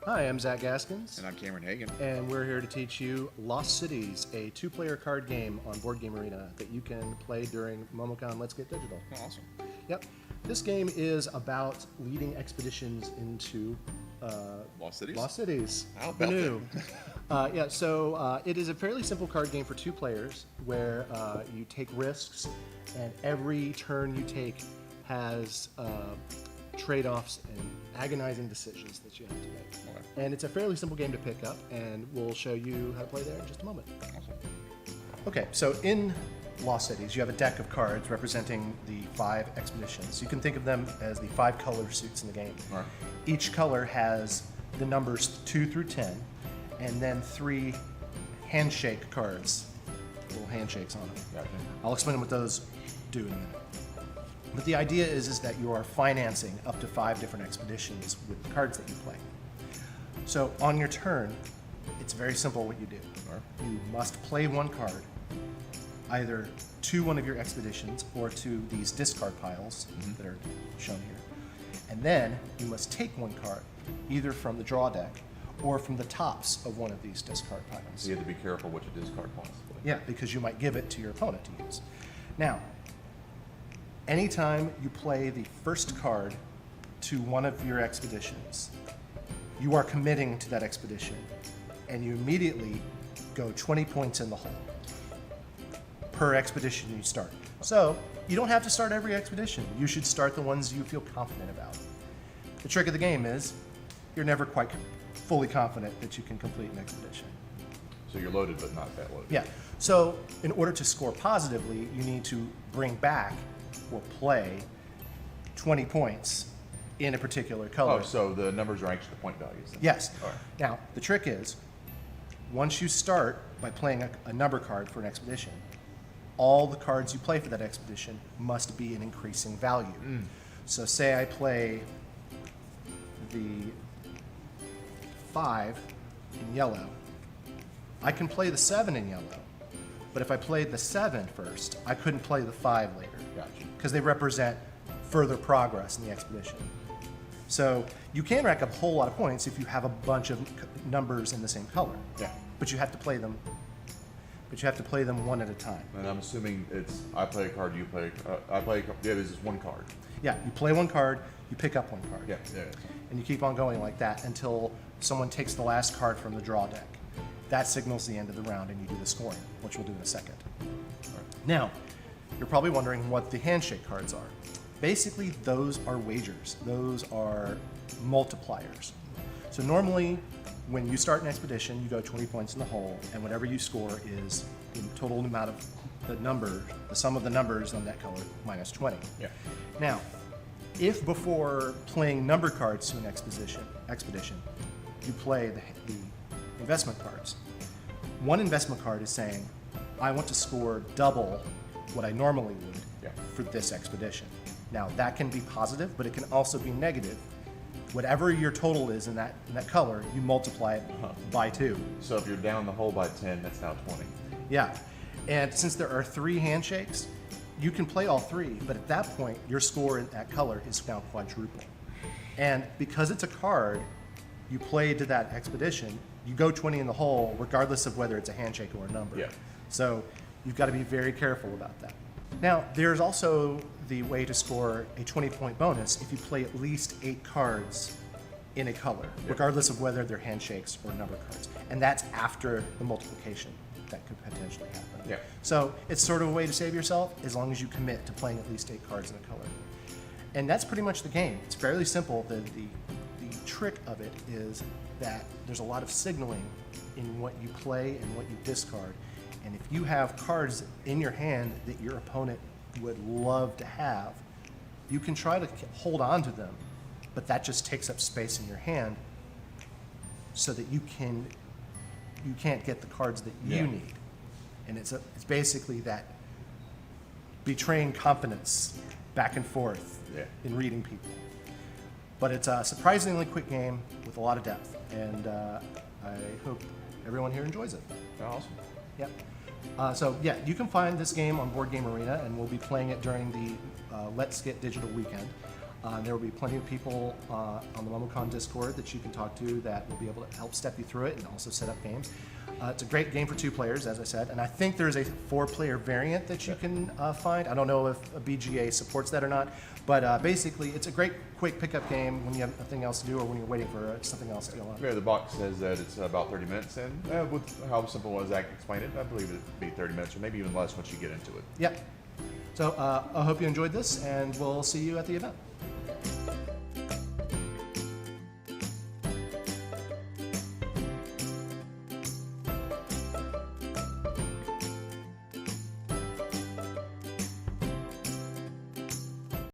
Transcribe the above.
Hi, I'm Zach Gaskins. And I'm Cameron Hagan. And we're here to teach you Lost Cities, a two-player card game on Board Game Arena that you can play during MomoCon Let's Get Digital. Oh, awesome. Yep. This game is about leading expeditions into Lost Cities? Lost Cities. How about that? It is a fairly simple card game for two players where you take risks, and every turn you take has trade-offs and agonizing decisions that you have to make. Okay. And it's a fairly simple game to pick up, and we'll show you how to play there in just a moment. Awesome. Okay, so in Lost Cities, you have a deck of cards representing the 5 expeditions. You can think of them as the 5 color suits in the game. All right. Each color has the numbers 2 through 10, and then 3 handshake cards, little handshakes on them. Gotcha. I'll explain what those do in a minute. But the idea is that you are financing up to 5 different expeditions with the cards that you play. So on your turn, it's very simple what you do. All right. You must play one card, either to one of your expeditions or to these discard piles that are shown here. And then you must take one card, either from the draw deck or from the tops of one of these discard piles. So you have to be careful what you discard possibly. Yeah, because you might give it to your opponent to use. Now, anytime you play the first card to one of your expeditions, you are committing to that expedition, and you immediately go 20 points in the hole per expedition you start. So you don't have to start every expedition. You should start the ones you feel confident about. The trick of the game is you're never quite fully confident that you can complete an expedition. So you're loaded, but not that loaded. Yeah. So in order to score positively, you need to bring back or play 20 points in a particular color. Oh, so the numbers are actually the point values then. Yes. All right. Now, the trick is, once you start by playing a number card for an expedition, all the cards you play for that expedition must be an increasing value. So say I play the 5 in yellow, I can play the 7 in yellow, but if I played the 7 first, I couldn't play the 5 later. Gotcha. Because they represent further progress in the expedition. So you can rack up a whole lot of points if you have a bunch of numbers in the same color. Yeah. But you have to play them. One at a time. And I'm assuming it's I play a card, you play. Yeah, this is one card. Yeah, you play one card, you pick up one card. Yeah. And you keep on going like that until someone takes the last card from the draw deck. That signals the end of the round, and you do the scoring, which we'll do in a second. All right. Now, you're probably wondering what the handshake cards are. Basically, those are wagers. Those are multipliers. So normally, when you start an expedition, you go 20 points in the hole, and whatever you score is the total amount of the sum of the numbers on that color minus 20. Yeah. Now, if before playing number cards to an expedition, you play the investment cards, one investment card is saying, I want to score double what I normally would for this expedition. Now, that can be positive, but it can also be negative. Whatever your total is in that color, you multiply it by 2. So if you're down the hole by 10, that's now 20. Yeah. And since there are 3 handshakes, you can play all 3, but at that point, your score in that color is now quadruple. And because it's a card you play to that expedition, you go 20 in the hole, regardless of whether it's a handshake or a number. Yeah. So you've got to be very careful about that. Now, there's also the way to score a 20-point bonus if you play at least 8 cards in a color, regardless of whether they're handshakes or number cards. And that's after the multiplication that could potentially happen. Yeah. So it's sort of a way to save yourself as long as you commit to playing at least 8 cards in a color. And that's pretty much the game. It's fairly simple. The trick of it is that there's a lot of signaling in what you play and what you discard. And if you have cards in your hand that your opponent would love to have, you can try to hold on to them, but that just takes up space in your hand so that you can't get the cards that you need. And it's basically that betraying confidence back and forth in reading people. But it's a surprisingly quick game with a lot of depth, and I hope everyone here enjoys it. Awesome. Yep. So yeah, you can find this game on Board Game Arena, and we'll be playing it during the Let's Get Digital weekend. There will be plenty of people on the MomoCon Discord that you can talk to that will be able to help step you through it and also set up games. It's a great game for 2 players, as I said, and I think there's a 4-player variant that you can find. I don't know if a BGA supports that or not, but basically it's a great quick pickup game when you have nothing else to do or when you're waiting for something else to go on. Yeah, the box says that it's about 30 minutes, and with how simple as Zach explained it, I believe it'd be 30 minutes or maybe even less once you get into it. Yep. So I hope you enjoyed this, and we'll see you at the event.